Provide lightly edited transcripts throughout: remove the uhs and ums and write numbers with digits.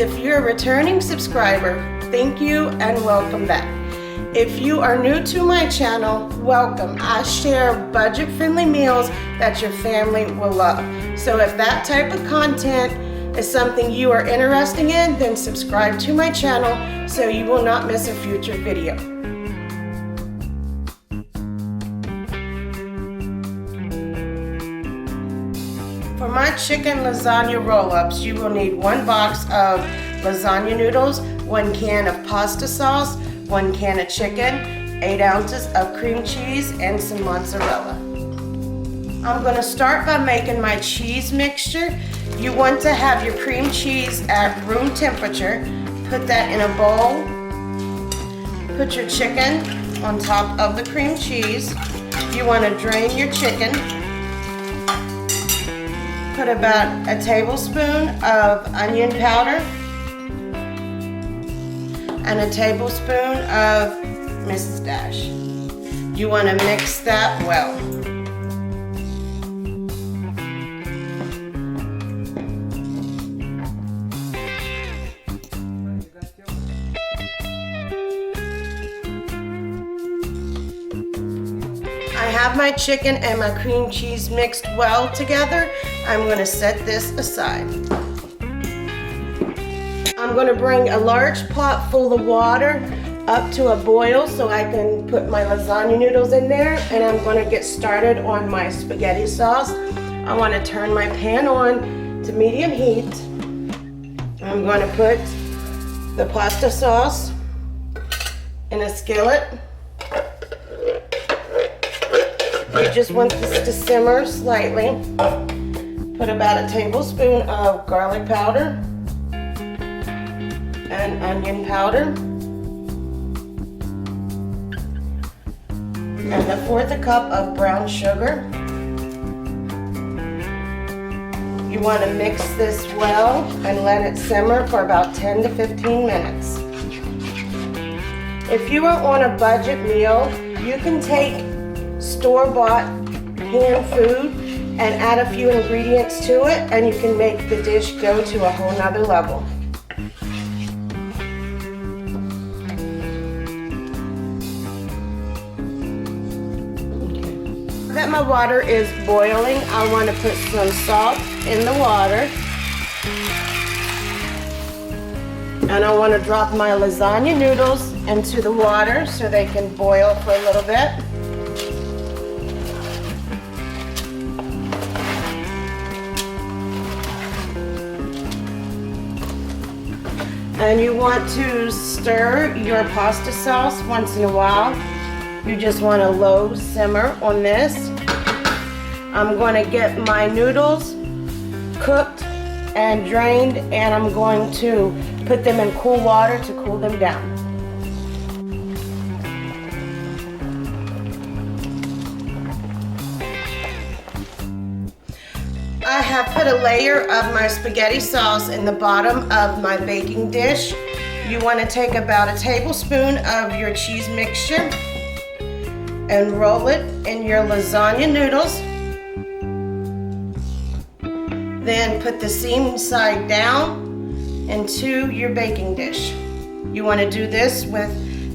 If you're a returning subscriber, thank you and welcome back. If you are new to my channel, welcome. I share budget-friendly meals that your family will love. So if that type of content is something you are interested in, then subscribe to my channel so you will not miss a future video. For my chicken lasagna roll-ups, you will need 1 box of lasagna noodles, 1 can of pasta sauce, 1 can of chicken, 8 ounces of cream cheese, and some mozzarella. I'm going to start by making my cheese mixture. You want to have your cream cheese at room temperature. Put that in a bowl. Put your chicken on top of the cream cheese. You want to drain your chicken. Put about a tablespoon of onion powder and a tablespoon of Mrs. Dash. You want to mix that well. I have my chicken and my cream cheese mixed well together. I'm going to set this aside. I'm going to bring a large pot full of water up to a boil so I can put my lasagna noodles in there, and I'm going to get started on my spaghetti sauce. I want to turn my pan on to medium heat. I'm going to put the pasta sauce in a skillet. You just want this to simmer slightly. Put about a tablespoon of garlic powder and onion powder and 1/4 cup of brown sugar. You want to mix this well and let it simmer for about 10 to 15 minutes. If you are on a budget meal, you can take store-bought canned food and add a few ingredients to it, and you can make the dish go to a whole nother level. That my water is boiling, I want to put some salt in the water, and I want to drop my lasagna noodles into the water so they can boil for a little bit. And you want to stir your pasta sauce once in a while. You just want a low simmer on this. I'm going to get my noodles cooked and drained, and I'm going to put them in cool water to cool them down. I have put a layer of my spaghetti sauce in the bottom of my baking dish. You want to take about a tablespoon of your cheese mixture and roll it in your lasagna noodles. Then put the seam side down into your baking dish. You want to do this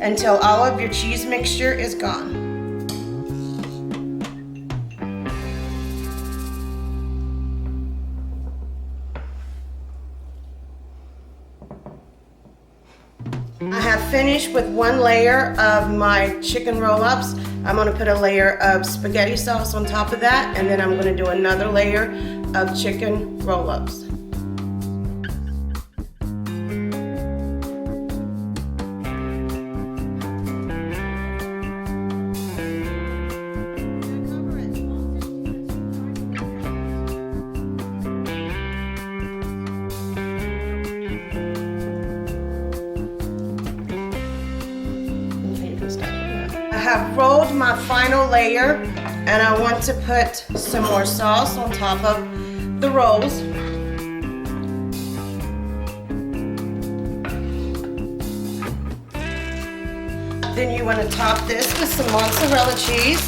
until all of your cheese mixture is gone. I have finished with 1 layer of my chicken roll-ups. I'm going to put a layer of spaghetti sauce on top of that, and then I'm going to do another layer of chicken roll-ups. I have rolled my final layer, and I want to put some more sauce on top of the rolls. Then you want to top this with some mozzarella cheese.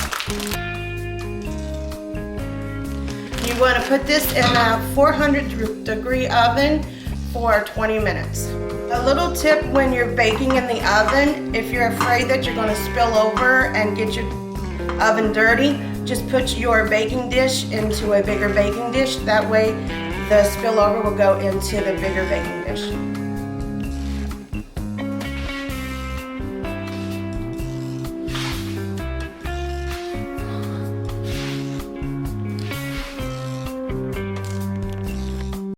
You want to put this in a 400-degree oven for 20 minutes. A little tip when you're baking in the oven, if you're afraid that you're going to spill over and get your oven dirty, just put your baking dish into a bigger baking dish. That way the spillover will go into the bigger baking dish.